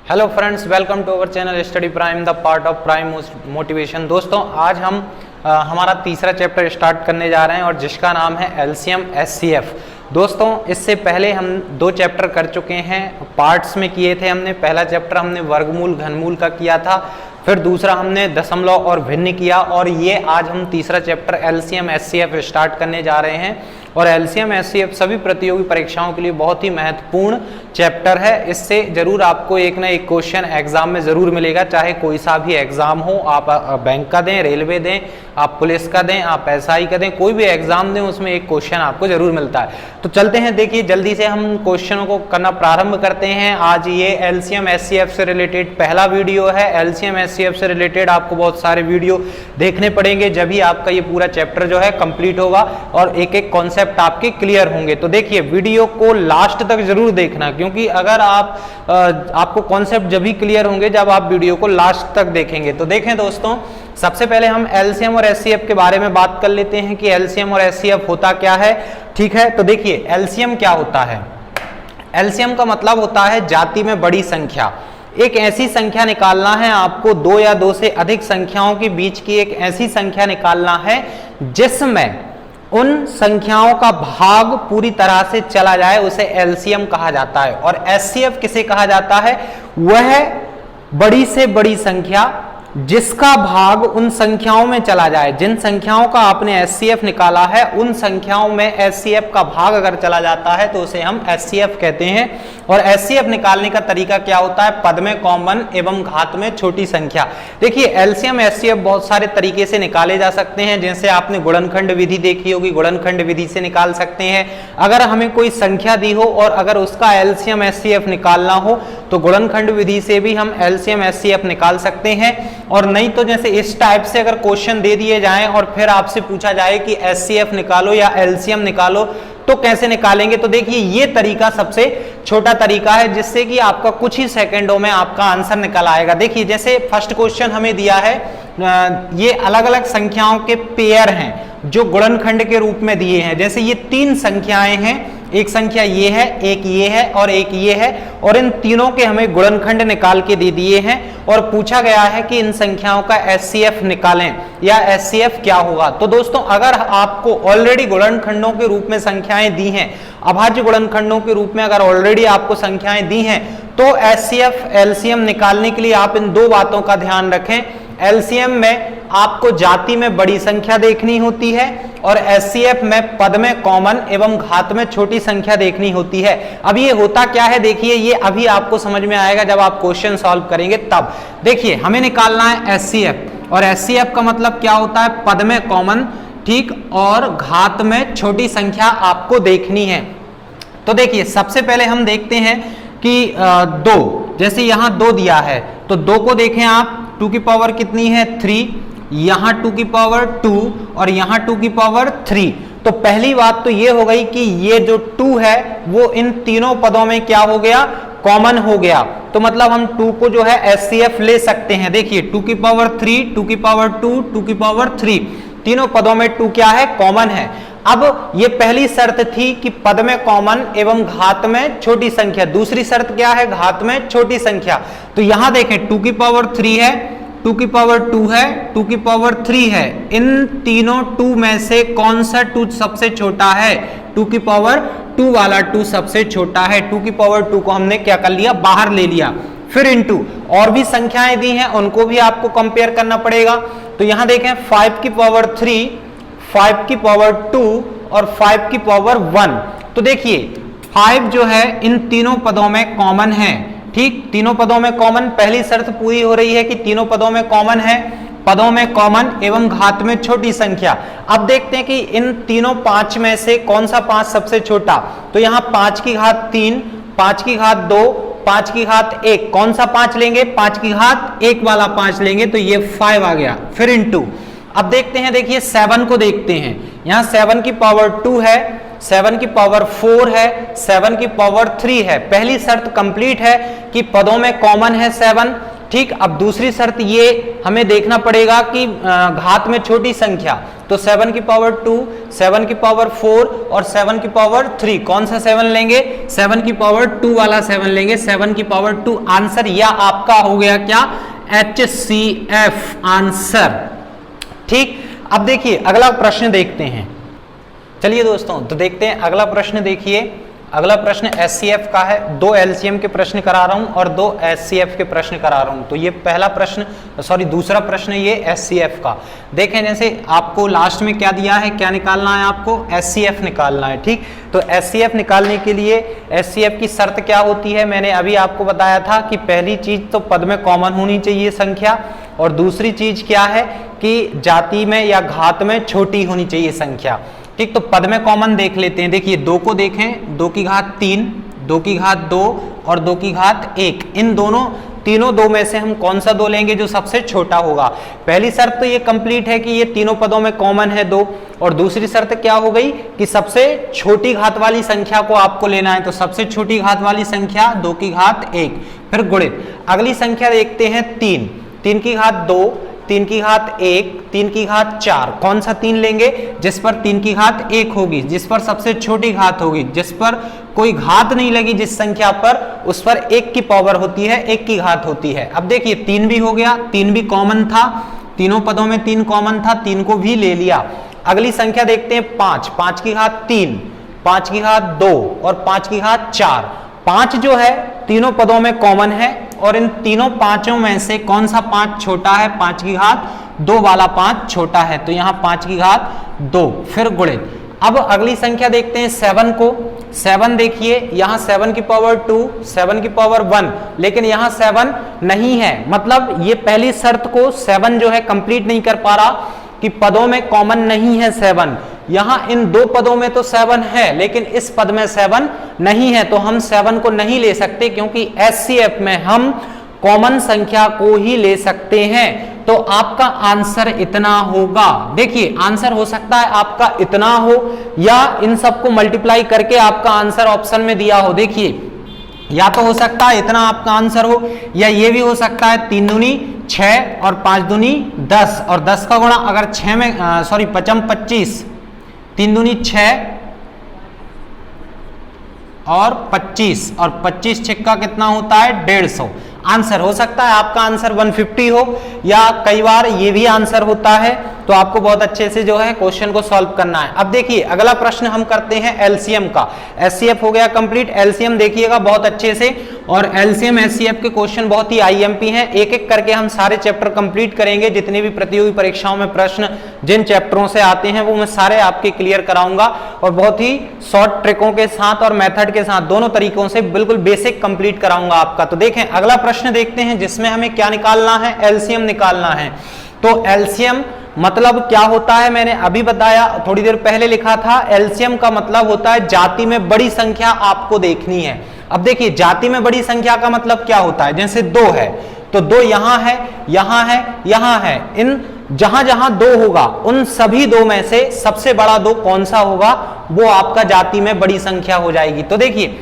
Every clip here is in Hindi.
Hello friends, welcome to our channel Study Prime, the part of Prime Motivation. दोस्तों, आज हम हमारा तीसरा चैप्टर स्टार्ट करने जा रहे हैं और जिसका नाम है एलसीएम एचसीएफ। दोस्तों, इससे पहले हम 2 चैप्टर कर चुके हैं, पार्ट्स में किए थे हमने। पहला चैप्टर हमने वर्गमूल घनमूल का किया था, फिर दूसरा हमने दशमलव और भिन्न किया, और ये आज हम तीसरा चैप्टर एलसीएम एचसीएफ स्टार्ट करने जा रहे हैं। और एलसीएम एचसीएफ सभी प्रतियोगी परीक्षाओं के लिए बहुत ही महत्वपूर्ण चैप्टर है। इससे जरूर आपको एक ना एक क्वेश्चन एग्जाम में जरूर मिलेगा, चाहे कोई सा भी एग्जाम हो। आप बैंक का दें, रेलवे दें, आप पुलिस का दें, आप एसआई का दें, कोई भी एग्जाम दें, उसमें एक क्वेश्चन आपको जरूर मिलता है। तो चलते हैं, देखिए जल्दी से हम क्वेश्चनों को करना प्रारंभ करते हैं। आज ये एलसीएम एचसीएफ से रिलेटेड पहला वीडियो है। एलसीएम एचसीएफ से रिलेटेड आपको बहुत सारे वीडियो देखने पड़ेंगे, जब ही आपका ये पूरा चैप्टर जो है कंप्लीट होगा और एक एक कॉन्सेप्ट आपके क्लियर होंगे। तो देखिए, वीडियो को लास्ट तक जरूर देखना, क्योंकि अगर आपको कॉन्सेप्ट जब भी क्लियर होंगे जब आप वीडियो को लास्ट तक देखेंगे। तो देखें दोस्तों, सबसे पहले हम एलसीएम और एचसीएफ के बारे में बात कर लेते हैं कि एलसीएम और एचसीएफ होता क्या है। ठीक है, तो देखिए एलसीएम क्या होता है। एलसीएम का मतलब होता है जाति में बड़ी संख्या। एक ऐसी संख्या निकालना है आपको, 2 या 2 से अधिक संख्याओं के बीच की एक ऐसी संख्या निकालना है जिसमें उन संख्याओं का भाग पूरी तरह से चला जाए, उसे एलसीएम कहा जाता है। और एचसीएफ किसे कहा जाता है? वह बड़ी से बड़ी संख्या जिसका भाग उन संख्याओं में चला जाए। जिन संख्याओं का आपने एचसीएफ निकाला है, उन संख्याओं में एचसीएफ का भाग अगर चला जाता है तो उसे हम एचसीएफ कहते हैं। और एचसीएफ निकालने का तरीका क्या होता है? पद में कॉमन एवं घात में छोटी संख्या। देखिए, एलसीएम एचसीएफ बहुत सारे तरीके से निकाले जा सकते हैं। जैसे आपने गुणनखंड विधि देखी होगी, गुणनखंड विधि से निकाल सकते हैं। अगर हमें कोई संख्या दी हो और अगर उसका एलसीएम एचसीएफ निकालना हो तो गुणनखंड विधि से भी हम एलसीएम एचसीएफ निकाल सकते हैं। और नहीं तो जैसे इस टाइप से अगर क्वेश्चन दे दिए जाएं और फिर आपसे पूछा जाए कि एचसीएफ निकालो या एलसीएम निकालो, तो कैसे निकालेंगे? तो देखिए, ये तरीका सबसे छोटा तरीका है, जिससे कि आपका कुछ ही सेकंडों में आपका आंसर निकल आएगा। देखिए, जैसे फर्स्ट क्वेश्चन हमें दिया है, ये अलग अलग संख्याओं के पेयर हैं जो गुणनखंड के रूप में दिए हैं। जैसे ये 3 संख्याएं हैं, एक संख्या ये है, एक ये है और एक ये है, और इन तीनों के हमें गुणनखंड निकाल के दे दिए हैं और पूछा गया है कि इन संख्याओं का एचसीएफ निकालें या एचसीएफ क्या होगा। तो दोस्तों, अगर आपको ऑलरेडी गुणनखंडों के रूप में संख्याएं दी हैं, अभाज्य गुणनखंडों के रूप में अगर ऑलरेडी आपको संख्याएं दी हैं, तो एचसीएफ एलसीएम निकालने के लिए आप इन 2 बातों का ध्यान रखें। एलसीएम में आपको जाति में बड़ी संख्या देखनी होती है और एचसीएफ में पद में कॉमन एवं घात में छोटी संख्या देखनी होती है। अब ये होता क्या है, देखिए ये अभी आपको समझ में आएगा जब आप क्वेश्चन सॉल्व करेंगे तब। देखिए, हमें निकालना है एचसीएफ, और एचसीएफ का मतलब क्या होता है? पद में कॉमन, ठीक, और घात में छोटी संख्या आपको देखनी है। तो देखिए, सबसे पहले हम देखते हैं कि 2, जैसे यहां 2 दिया है तो 2 को देखें आप, 2 की पावर कितनी है? 3, यहां 2 की पावर 2 और यहां 2 की पावर 3। तो पहली बात तो ये हो गई कि ये जो 2 है वो इन तीनों पदों में क्या हो गया? कॉमन हो गया। तो मतलब हम 2 को जो है एचसीएफ ले सकते हैं। देखिए, 2 की पावर 3, 2 की पावर 2, 2 की पावर 3, तीनों पदों में 2 क्या है? कॉमन है। अब ये पहली शर्त थी कि पद में कॉमन एवं घात में छोटी संख्या। दूसरी शर्त क्या है? घात में छोटी संख्या। तो यहां देखें, 2 की पावर 3 है, 2 की पावर 2 है, 2 की पावर 3 है। इन तीनों 2 में से कौन सा 2 सबसे छोटा है? 2 की पावर 2 वाला 2 सबसे छोटा है। 2 की पावर 2 को हमने क्या कर लिया? बाहर ले लिया। फिर इनटू और भी संख्याएं दी हैं, उनको भी आपको कंपेयर करना पड़ेगा। तो यहां देखें, 5 की पावर 3, 5 की पावर 2 और 5 की पावर 1। तो देखिए, 5 जो है इन तीनों पदों में कॉमन है। ठीक, तीनों पदों में कॉमन, पहली शर्त पूरी हो रही है कि तीनों पदों में कॉमन है, पदों में कॉमन एवं घात में छोटी संख्या। अब देखते हैं कि इन तीनों 5 में से कौन सा 5 सबसे छोटा। तो यहां 5 की घात 3, 5 की घात 2, 5 की घात 1, कौन सा 5 लेंगे? 5 की घात 1 वाला 5 लेंगे, तो ये 5 आ गया। फिर इनटू अब देखते हैं, देखिए 7 को देखते हैं। यहां 7 की पावर 2 है, 7 की पावर 4 है, 7 की पावर 3 है। पहली शर्त कंप्लीट है कि पदों में कॉमन है 7। ठीक, अब दूसरी शर्त ये हमें देखना पड़ेगा कि घात में छोटी संख्या। तो 7 की पावर 2, 7 की पावर 4 और 7 की पावर 3, कौन सा 7 लेंगे? 7 की पावर 2 वाला 7 लेंगे, 7 की पावर 2 आंसर, या आपका हो गया क्या? HCF answer. ठीक, अब देखिए अगला प्रश्न देखते हैं। चलिए दोस्तों, तो देखते हैं अगला प्रश्न। देखिए अगला प्रश्न SCF का है। 2 LCM के प्रश्न करा रहा हूं और 2 SCF के प्रश्न करा रहा हूं। तो ये पहला प्रश्न, सॉरी दूसरा प्रश्न ये SCF का। देखें, जैसे आपको लास्ट में क्या दिया है, क्या निकालना है आपको? SCF निकालना है। ठीक, तो SCF निकालने के लिए SCF की शर्त क्या होती है? मैंने अभी आपको बताया था कि पहली चीज तो पद में कॉमन होनी चाहिए संख्या, और दूसरी चीज क्या है कि जाति में या घात में छोटी होनी चाहिए संख्या। ठीक, तो पद में कॉमन देख लेते हैं। देखिए 2 को देखें, 2 की घात 3, 2 की घात 2 और 2 की घात 1, इन तीनों 2 में से हम कौन सा 2 लेंगे जो सबसे छोटा होगा? पहली शर्त तो ये कंप्लीट है कि ये तीनों पदों में कॉमन है 2, और दूसरी शर्त क्या हो गई कि सबसे छोटी घात वाली संख्या को आपको लेना है। तो सबसे छोटी घात वाली संख्या 2 की घात 1, फिर गुणित। अगली संख्या देखते हैं 3, 3 की घात 2, 3 की घात 1, 3 की घात 4, कौन सा 3 लेंगे? जिस पर 3 की घात 1 होगी, जिस पर सबसे छोटी घात होगी, जिस पर कोई घात नहीं लगी, जिस संख्या पर, उस पर 1 की पावर होती है, 1 की घात होती है। अब देखिए 3 भी हो गया, 3 भी कॉमन था, तीनों पदों में 3 कॉमन था, 3 को भी ले लिया। अगली संख्या देखते हैं 5, 5 की घात 3, 5 की घात 2 और 5 की घात 4। 5 जो है तीनों पदों में कॉमन है, और इन तीनों पांचों में से कौन सा 5 छोटा है? 5 की घात 2 वाला 5 छोटा है, तो यहां 5 की घात 2, फिर गुणित। अब अगली संख्या देखते हैं 7 को। 7 देखिए, यहां 7 की पावर 2, 7 की पावर 1, लेकिन यहां 7 नहीं है, मतलब ये पहली शर्त को 7 जो है कंप्लीट नहीं कर पा रहा कि पदों में कॉमन नहीं है 7। यहां इन 2 पदों में तो 7 है, लेकिन इस पद में 7 नहीं है, तो हम 7 को नहीं ले सकते, क्योंकि SCF में हम कॉमन संख्या को ही ले सकते हैं। तो आपका आंसर इतना होगा। देखिए आंसर हो सकता है आपका इतना हो, या इन सबको मल्टीप्लाई करके आपका आंसर ऑप्शन में दिया हो। देखिए या तो हो सकता है इतना आपका आंसर हो, या ये भी हो सकता है 3 दूनी 6 और 5 दूनी 10, और 10 का गुणा अगर 6 में, सॉरी 5 25, 3 दूनी 6 और 25, और 25 छिक्का कितना होता है? 150। आंसर हो सकता है आपका आंसर 150 हो, या कई बार ये भी आंसर होता है। तो आपको बहुत अच्छे से जो है क्वेश्चन को सॉल्व करना है। अब देखिए अगला प्रश्न हम करते हैं LCM का। SCF हो गया कंप्लीट, LCM देखिएगा बहुत अच्छे से, और LCM SCF के क्वेश्चन बहुत ही IMP हैं। एक एक करके हम सारे चैप्टर कंप्लीट करेंगे। जितने भी प्रतियोगी परीक्षाओं में प्रश्न जिन चैप्टरों से आते हैं वो मैं सारे आपके क्लियर कराऊंगा, और बहुत ही शॉर्ट ट्रिकों के साथ और मेथड के साथ, दोनों तरीकों से बिल्कुल बेसिक कंप्लीट कराऊंगा आपका। तो देखें अगला प्रश्न देखते हैं, जिसमें हमें क्या निकालना है? LCM निकालना है। तो LCM मतलब क्या होता है? मैंने अभी बताया, थोड़ी देर पहले लिखा था। LCM का मतलब होता है जाति में बड़ी संख्या आपको देखनी है। अब देखिए जाति में बड़ी संख्या का मतलब क्या होता है? जैसे 2 है तो 2 यहां है, यहां है, यहां है, इन जहां जहां 2 होगा उन सभी 2 में से सबसे बड़ा 2 कौन सा होगा? वो आपका जाति में बड़ी संख्या हो जाएगी। तो देखिए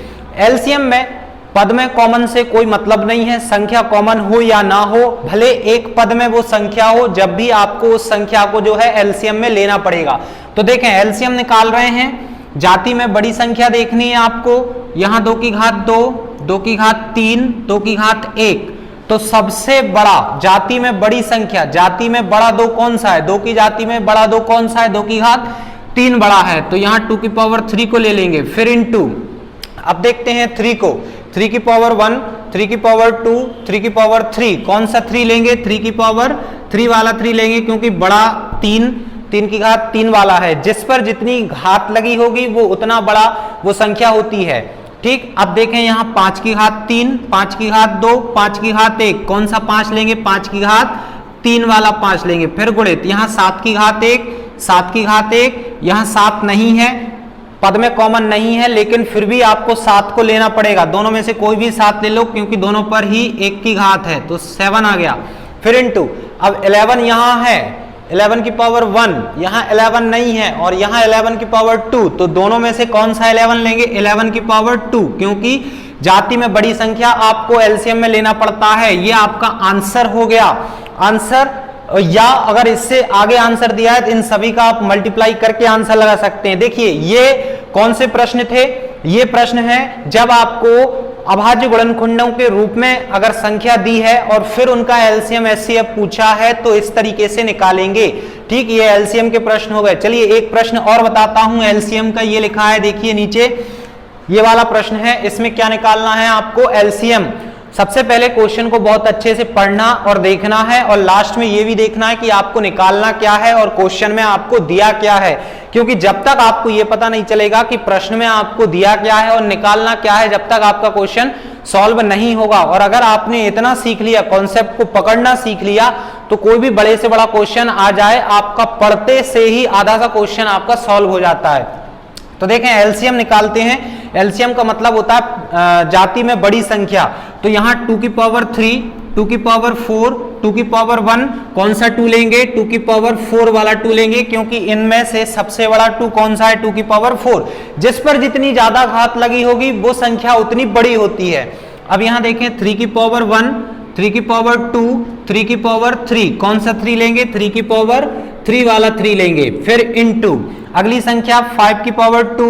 LCM में पद में कॉमन से कोई मतलब नहीं है, संख्या कॉमन हो या ना हो, भले एक पद में वो संख्या हो, जब भी आपको उस संख्या को जो है LCM में लेना पड़ेगा। तो देखें LCM निकाल रहे हैं, जाति में बड़ी संख्या देखनी है आपको। यहां 2 की घात 2, 2 की घात 3, 2 की घात 1, तो सबसे बड़ा जाति में बड़ी संख्या, जाति में बड़ा 2 कौन सा है? 2 की जाति में बड़ा 2 कौन सा है? 2 की घात 3 बड़ा है, तो यहां 2 की पावर 3 को ले लेंगे, फिर इनटू। अब देखते हैं 3 को, 3 की पावर 1, 3 की पावर 2, 3 की पावर 3, कौन सा 3 लेंगे? 3 की पावर 3 वाला 3 लेंगे, क्योंकि बड़ा 3, 3 की घात 3 वाला है। जिस पर जितनी घात लगी होगी वो उतना बड़ा वो संख्या होती है। ठीक, अब देखें यहाँ 5 की घात 3, 5 की घात 2, 5 की घात 1, कौन सा 5 लेंगे? 5 की घात 3 वाला 5 लेंगे, फिर गुणित। यहाँ 7 की घात 1, 7 की घात 1, यहाँ 7 नहीं है, पद में कॉमन नहीं है, लेकिन फिर भी आपको 7 को लेना पड़ेगा। दोनों में से कोई भी 7 ले लो, क्योंकि दोनों पर ही 1 की घात है, तो 7 आ गया, फिर इनटू। अब 11 यहाँ है, 11 की पावर 1, यहाँ 11 नहीं है, और यहाँ 11 की पावर 2, तो दोनों में से कौन सा 11 लेंगे? 11 की पावर 2, क्योंकि जाति में बड़ी संख्या आपको LCM में लेना पड़ता है। ये आपका आंसर हो गया। आंसर या अगर इससे आगे आंसर दिया है तो इन सभी का आप मल्टीप्लाई करके आंसर लगा सकते हैं। देखिए ये कौन से प्रश्न थे, ये प्रश्न है जब आपको अभाज्य गुणनखंडों के रूप में अगर संख्या दी है और फिर उनका एलसीएम एचसीएफ पूछा है तो इस तरीके से निकालेंगे। ठीक, ये एलसीएम के प्रश्न हो गए। चलिए एक प्रश्न और बताता हूं एलसीएम का, ये लिखा है देखिए नीचे, ये वाला प्रश्न है। इसमें क्या निकालना है आपको, एलसीएम। सबसे पहले क्वेश्चन को बहुत अच्छे से पढ़ना और देखना है और लास्ट में ये भी देखना है कि आपको निकालना क्या है और क्वेश्चन में आपको दिया क्या है, क्योंकि जब तक आपको ये पता नहीं चलेगा कि प्रश्न में आपको दिया क्या है और निकालना क्या है, जब तक आपका क्वेश्चन सॉल्व नहीं होगा। और अगर आपने इतना सीख लिया, कॉन्सेप्ट को पकड़ना सीख लिया, तो कोई भी बड़े से बड़ा क्वेश्चन आ जाए, आपका पढ़ते से ही आधा सा क्वेश्चन आपका सॉल्व हो जाता है। तो देखें एलसीएम निकालते हैं। एलसीएम का मतलब होता है जाति में बड़ी संख्या। तो यहां 2 की पावर 3, 2 की पावर 4, 2 की पावर 1, कौन सा 2 लेंगे, 2 की पावर 4 वाला 2 लेंगे, क्योंकि इनमें से सबसे बड़ा 2 कौन सा है, 2 की पावर 4। जिस पर जितनी ज्यादा घात लगी होगी वो संख्या उतनी बड़ी होती है। अब यहां देखें 3 की पावर 1, 3 की पावर 2, 3 की पावर 3, कौन सा 3 लेंगे, 3 की पावर 3 वाला 3 लेंगे। फिर इनटू अगली संख्या 5 की पावर 2,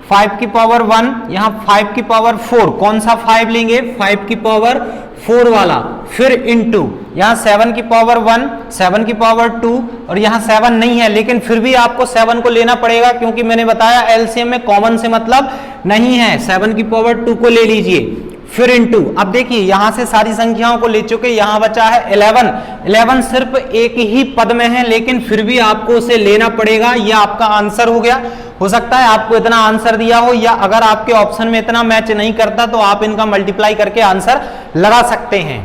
5 की पावर 1, यहां 5 की पावर 4, कौन सा 5 लेंगे, 5 की पावर 4 वाला। फिर इनटू यहां 7 की पावर 1, 7 की पावर 2, और यहां 7 नहीं है लेकिन फिर भी आपको 7 को लेना पड़ेगा, क्योंकि मैंने बताया एलसीएम में कॉमन से मतलब नहीं है। 7 की पावर 2 को ले लीजिए। फिर इनटू, अब देखिए यहां से सारी संख्याओं को ले चुके, यहां बचा है 11। 11 सिर्फ एक ही पद में है लेकिन फिर भी आपको उसे लेना पड़ेगा। यह आपका आंसर हो गया। हो सकता है आपको इतना आंसर दिया हो, या अगर आपके ऑप्शन में इतना मैच नहीं करता तो आप इनका मल्टीप्लाई करके आंसर लगा सकते हैं।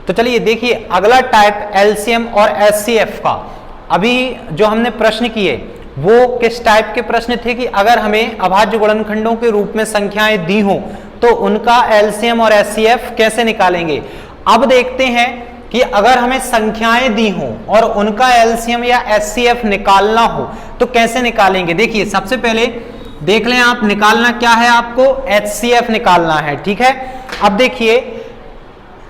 तो चलिए देखिए अगला टाइप एलसीएम और एचसीएफ का। अभी जो हमने प्रश्न किए वो किस टाइप के प्रश्न थे कि अगर हमें अभाज्य गुणनखंडों के रूप में संख्याएं दी हो तो उनका एलसीएम और एचसीएफ कैसे निकालेंगे। अब देखते हैं कि अगर हमें संख्याएं दी हो और उनका एलसीएम या एचसीएफ निकालना हो तो कैसे निकालेंगे। देखिए सबसे पहले देख लें आप, निकालना क्या है, आपको एचसीएफ निकालना है। ठीक है, अब देखिए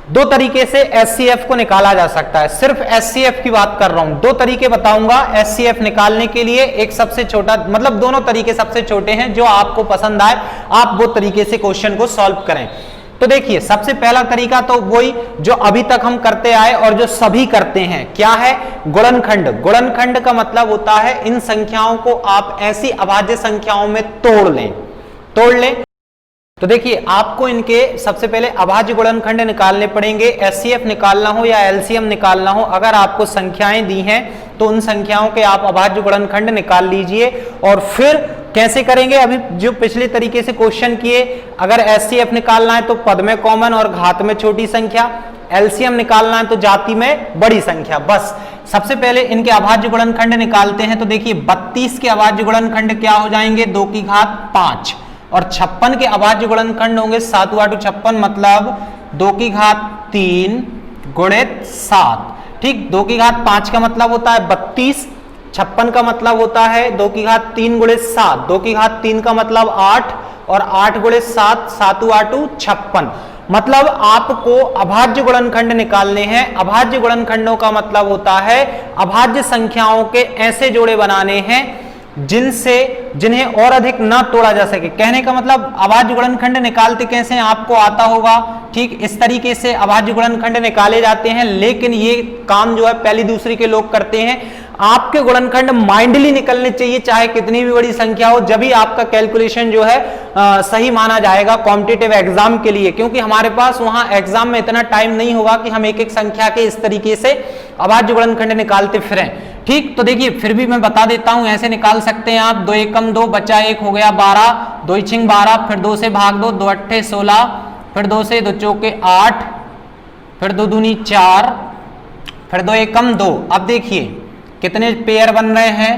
दो तरीके से एचसीएफ को निकाला जा सकता है। सिर्फ एचसीएफ की बात कर रहा हूं, दो तरीके बताऊंगा एचसीएफ निकालने के लिए। एक सबसे छोटा, मतलब दोनों तरीके सबसे छोटे हैं, जो आपको पसंद आए आप वो तरीके से क्वेश्चन को सॉल्व करें। तो देखिए सबसे पहला तरीका तो वही जो अभी तक हम करते आए और जो सभी करते हैं, क्या है, गुणनखंड। गुणनखंड का मतलब होता है इन संख्याओं को आप ऐसी अभाज्य संख्याओं में तोड़ लें। तो देखिए आपको इनके सबसे पहले अभाज्य गुणनखंड निकालने पड़ेंगे। एचसीएफ निकालना हो या एलसीएम निकालना हो, अगर आपको संख्याएं दी हैं तो उन संख्याओं के आप अभाज्य गुणनखंड निकाल लीजिए। और फिर कैसे करेंगे, अभी जो पिछले तरीके से क्वेश्चन किए, अगर एचसीएफ निकालना है तो पद में कॉमन और घात में छोटी संख्या, एलसीएम निकालना है तो जाति में बड़ी संख्या। बस सबसे पहले इनके अभाज्य गुणनखंड निकालते हैं। तो देखिए 32 के अभाज्य गुणनखंड क्या हो जाएंगे, 2 की घात 5, और 56 के अभाज्य गुणनखंड होंगे 7 × 2 = 56, मतलब 2 की घात 3 गुणित 7। ठीक, 2 की घात 5 का मतलब होता है 32, 56 का मतलब होता है 2 की घात 3 गुणित 7, 2 की घात 3 का मतलब 8, और 8 गुणित 7, 7 × 8 = 56। मतलब आपको अभाज्य गुणनखंड निकालने हैं। अभाज्य गुणनखंडों का मतलब होता है अभाज्य संख्याओं के ऐसे जोड़े बनाने हैं जिन्हें और अधिक ना तोड़ा जा सके। कहने का मतलब अभाज्य गुणनखंड निकालते कैसे हैं आपको आता होगा। ठीक, इस तरीके से अभाज्य गुणनखंड निकाले जाते हैं, लेकिन ये काम जो है पहली दूसरी के लोग करते हैं। आपके गुणनखंड माइंडली निकलने चाहिए, चाहे कितनी भी बड़ी संख्या हो, जब भी आपका कैलकुलेशन जो है सही माना जाएगा कॉम्पिटिटिव एग्जाम के लिए, क्योंकि हमारे पास वहां एग्जाम में इतना टाइम नहीं होगा कि हम एक एक संख्या के इस तरीके से अभाज्य गुणनखंड निकालते फिरें। ठीक, तो देखिए फिर भी मैं बता देता हूं, ऐसे निकाल सकते हैं आप। 2 एकम 2 बचा 1 हो गया 12, 2 × 12, फिर 2 से भाग दो, 2 × 8 = 16, फिर 2 से 2 × 4 = 8, फिर 2 दूनी 4, फिर 2 एकम 2। अब देखिए कितने पेयर बन रहे हैं।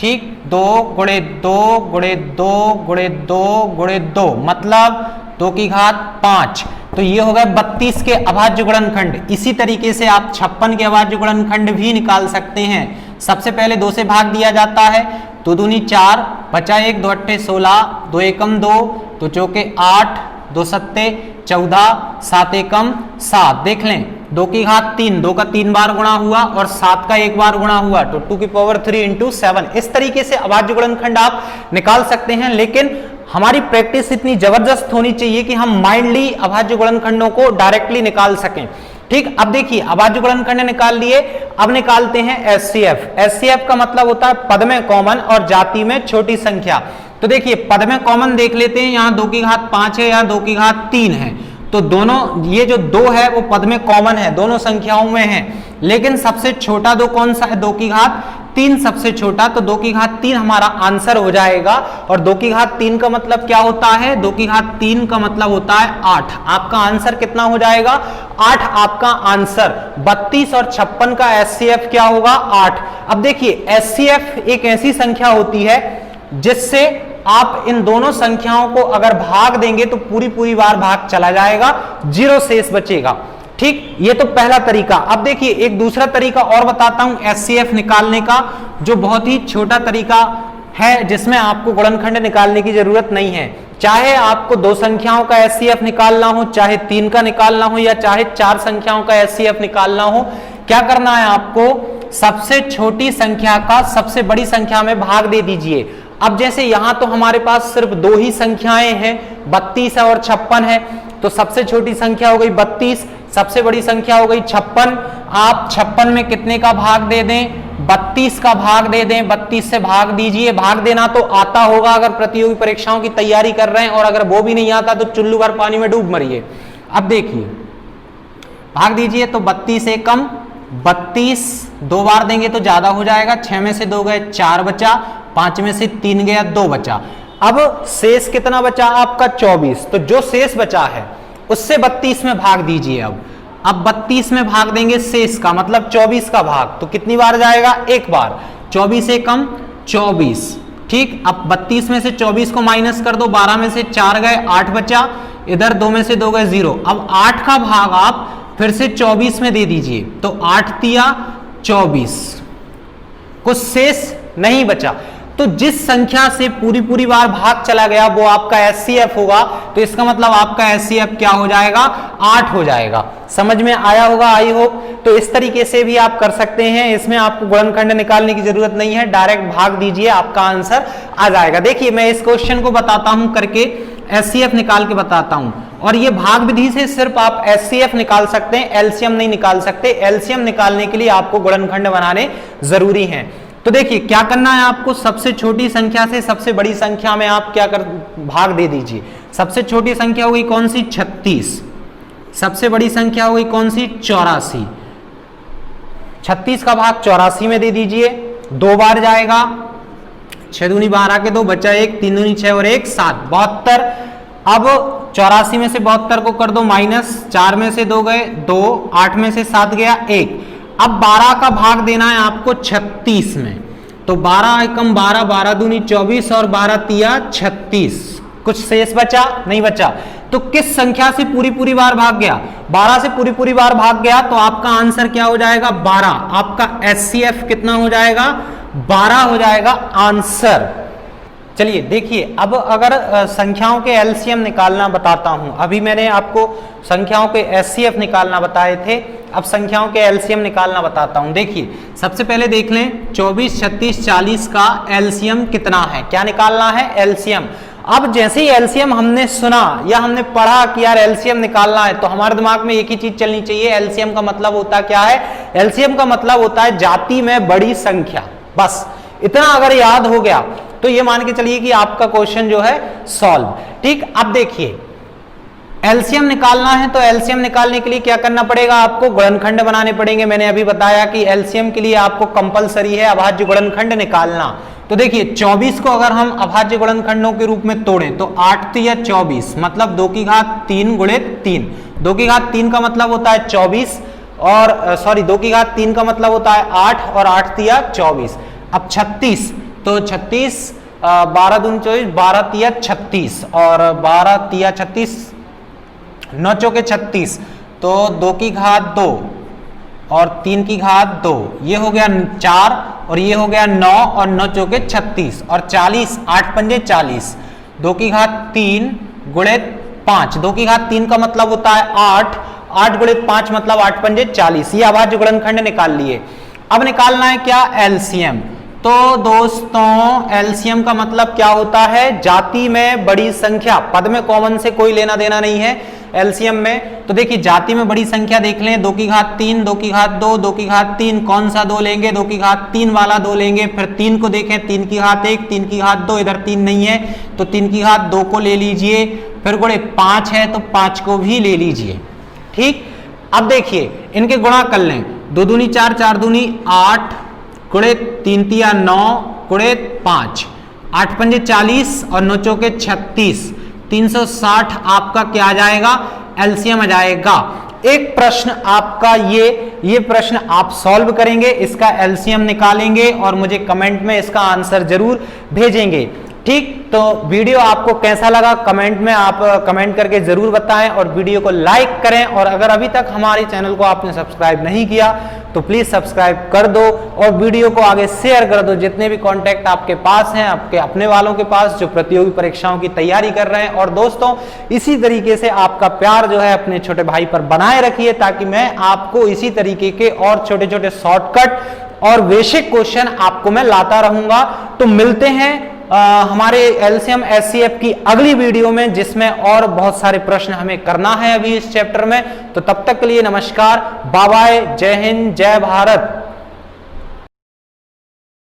ठीक, 2 × 2 × 2 × 2 × 2, मतलब 2 की घात 5। तो ये हो गए 32 के अभाज्य गुणनखंड। इसी तरीके से आप 56 के अभाज्य गुणनखंड भी निकाल सकते हैं। सबसे पहले 2 से भाग दिया जाता है, 2 दूनी 4, बचा 1, 2 × 8 = 16, 2 एकम 2, 2 × 4 = 8, 2 × 7 = 14, 7 एकम 7। देख लें 2 की घात 3, 2 का 3 बार गुणा हुआ और 7 का 1 बार गुणा हुआ, तो 2 की पावर 3 इंटू 7। इस तरीके से अभाज्य गुणनखंड आप निकाल सकते हैं, लेकिन हमारी प्रैक्टिस इतनी जबरदस्त होनी चाहिए कि हम माइंडली अभाज्य गुणनखंडों को डायरेक्टली निकाल सकें। ठीक, अब देखिए अभाज्य गुणनखंड निकाल लिए, अब निकालते हैं एचसीएफ। एचसीएफ का मतलब होता है पद में कॉमन और जाति में छोटी संख्या। तो देखिए पद में कॉमन देख लेते हैं, यहाँ 2 की घात 5 है, यहाँ 2 की घात 3 है, तो दोनों ये जो 2 है वो पद में कॉमन है, दोनों संख्याओं में है, लेकिन सबसे छोटा 2 कौन सा है? 2 की घात 3 सबसे छोटा, तो 2 की घात 3 हमारा आंसर हो जाएगा। और 2 की घात 3 का मतलब क्या होता है? 2 की घात 3 का मतलब होता है 8। आपका आंसर कितना हो जाएगा? 8 आपका आंसर। 32 और 56 का एचसीएफ क्या होगा? 8। अब देखिए एचसीएफ एक ऐसी संख्या होती है जिससे आप इन दोनों संख्याओं को अगर भाग देंगे तो पूरी बार भाग चला जाएगा, 0 शेष बचेगा। ठीक, ये तो पहला तरीका। अब देखिए एक दूसरा तरीका और बताता हूं एचसीएफ निकालने का, जो बहुत ही छोटा तरीका है, जिसमें आपको गुणनखंड निकालने की जरूरत नहीं है। चाहे आपको 2 संख्याओं का एचसीएफ निकालना हो, चाहे 3 का निकालना हो, या चाहे 4 संख्याओं का एचसीएफ निकालना हो, क्या करना है आपको? सबसे छोटी संख्या का सबसे बड़ी संख्या में भाग दे दीजिए। अब जैसे यहां तो हमारे पास सिर्फ 2 ही संख्याएं हैं, 32 और 56 है, तो सबसे छोटी संख्या हो गई 32, सबसे बड़ी संख्या हो गई 56। आप 56 में कितने का भाग दे दें? 32 का भाग दे दें। 32 से भाग दीजिए। भाग देना तो आता होगा अगर प्रतियोगी परीक्षाओं की तैयारी कर रहे हैं, और अगर वो भी नहीं आता तो चुल्लू भर पानी में डूब मरिए। अब देखिए भाग दीजिए, तो 32 एकम 32, 2 बार देंगे तो ज्यादा हो जाएगा, 6 में से 2 गए 4 बचा, 5 में से 3 गया 2 बचा। अब शेष कितना बचा आपका? 24। तो जो शेष बचा है उससे 32 में भाग दीजिए। अब 32 में भाग देंगे शेष का मतलब 24 का भाग, तो कितनी बार जाएगा? 1 बार। 24 एकम 24। ठीक, अब 32 में से 24 को माइनस कर दो, 12 में से 4 गए 8 बचा, इधर 2 में से 2 गए 0। अब 8 का भाग आप फिर से 24 में दे दीजिए, तो 8 तिया 24, कुछ शेष नहीं बचा। तो जिस संख्या से पूरी बार भाग चला गया वो आपका एचसीएफ होगा, तो इसका मतलब आपका एचसीएफ क्या हो जाएगा? 8 हो जाएगा। समझ में आया होगा आई होप। तो इस तरीके से भी आप कर सकते हैं, इसमें आपको गुणनखंड निकालने की जरूरत नहीं है, डायरेक्ट भाग दीजिए, आपका आंसर आ जाएगा। देखिए मैं इस क्वेश्चन को बताता हूं करके, एचसीएफ निकाल के बताता हूं, और ये भाग विधि से सिर्फ आप एचसीएफ निकाल सकते हैं, एलसीएम नहीं निकाल सकते। एलसीएम निकालने के लिए आपको गुणनखंड बनाने जरूरी हैं। तो देखिए क्या करना है आपको? सबसे छोटी संख्या से सबसे बड़ी संख्या में आप क्या कर भाग दे दीजिए। सबसे छोटी संख्या हो गई कौन सी? 36। सबसे बड़ी संख्या हो गई कौन सी? 84। 36 का भाग 84 में दे दीजिए, 2 बार जाएगा, 6 दूनी 12 के 2 बचा 1, 3 दूनी 6 और 1 7, 72। अब 84 में से 72 को कर दो माइनस, 4 में से 2 गए 2, 8 में से 7 गया 1। अब 12 का भाग देना है आपको 36 में, तो 12 एकम 12, 12 दूनी 24 और 12 तिया 36। कुछ शेष बचा? नहीं बचा। तो किस संख्या से पूरी बार भाग गया? 12 से पूरी बार भाग गया, तो आपका आंसर क्या हो जाएगा? 12। आपका एचसीएफ कितना हो जाएगा? 12 हो जाएगा आंसर। चलिए देखिए, अब अगर संख्याओं के एलसीएम निकालना बताता हूं, अभी मैंने आपको संख्याओं के एचसीएफ निकालना बताए थे, अब संख्याओं के एलसीएम निकालना बताता हूं। देखिए सबसे पहले देख लें 24, 36, 40 का एलसीएम कितना है, क्या निकालना है? एलसीएम। अब जैसे ही एलसीएम हमने सुना या हमने पढ़ा कि यार एलसीएम निकालना है, तो हमारे दिमाग में एक ही चीज चलनी चाहिए, एलसीएम का मतलब होता क्या है? एलसीएम का मतलब होता है जाति में बड़ी संख्या। बस इतना अगर याद हो गया तो ये मान के चलिए कि आपका क्वेश्चन जो है सॉल्व। ठीक, अब देखिए एलसीएम निकालना है, तो एलसीएम निकालने के लिए क्या करना पड़ेगा? आपको गुणनखंड बनाने पड़ेंगे। मैंने अभी बताया कि एलसीएम के लिए आपको कंपलसरी है अभाज्य गुणनखंड निकालना। तो देखिए 24 को अगर हम अभाज्य गुणनखंडों के रूप में तोड़ें तो 8 तिया 24, मतलब 2 की घात 3 गुणित 3। 2 की घात 3 का मतलब होता है 24, और सॉरी 2 की घात 3 का मतलब होता है 8, और 8 तिया 24। अब 36, तो 36 12 दूनी 24, 12 तिया 36, और 12 तिया 36, 9 चौके 36, तो 2 की घात 2 और 3 की घात 2, ये हो गया 4, और ये हो गया 9, और 9 चौके 36, और 40, 8 पंजे 40, 2 की घात 3 गुणित 5। 2 की घात 3 का मतलब होता है 8, 8 गुणित 5 मतलब 8 पंजे 40, ये अभाज्य गुणनखंड निकाल लिए। अब निकालना है क्या, एलसीएम। तो दोस्तों एलसीएम का मतलब क्या होता है, जाति में बड़ी संख्या, पद में कॉमन से कोई लेना देना नहीं है एलसीएम में। तो देखिए जाति में बड़ी संख्या देख लें, 2 की घात 3, 2 की घात 2, 2 की घात 3, कौन सा 2 लेंगे, 2 की घात 3 वाला 2 लेंगे। फिर 3 को देखें, 3 की घात 1, 3 की घात 2, इधर 3 नहीं है तो 3 की घात 2 को ले लीजिए। फिर गुणे 5 है तो 5 को भी ले लीजिए। ठीक, अब देखिए इनके गुणा कर लें, 2 दूनी 4, 4 दूनी 8, गुणे 3 तिया 9, गुणे 5, 8 पंजे 40 और 9 चौके 36, 360 आपका क्या आ जाएगा, एलसीएम आ जाएगा। एक प्रश्न आपका ये प्रश्न आप सॉल्व करेंगे, इसका एलसीएम निकालेंगे और मुझे कमेंट में इसका आंसर जरूर भेजेंगे। ठीक, तो वीडियो आपको कैसा लगा कमेंट में आप कमेंट करके जरूर बताएं और वीडियो को लाइक करें। और अगर अभी तक हमारे चैनल को आपने सब्सक्राइब नहीं किया तो प्लीज सब्सक्राइब कर दो और वीडियो को आगे शेयर कर दो। जितने भी कांटेक्ट आपके पास हैं, आपके अपने वालों के पास जो प्रतियोगी परीक्षाओं की तैयारी कर रहे हैं। और दोस्तों इसी तरीके से आपका प्यार जो है अपने छोटे भाई पर बनाए रखिए, ताकि मैं आपको इसी तरीके के और छोटे छोटे शॉर्टकट और बेसिक क्वेश्चन आपको मैं लाता रहूंगा। तो मिलते हैं हमारे एलसीएम एचसीएफ की अगली वीडियो में, जिसमें और बहुत सारे प्रश्न हमें करना है अभी इस चैप्टर में। तो तब तक के लिए नमस्कार, बाय बाय, जय हिंद, जय भारत।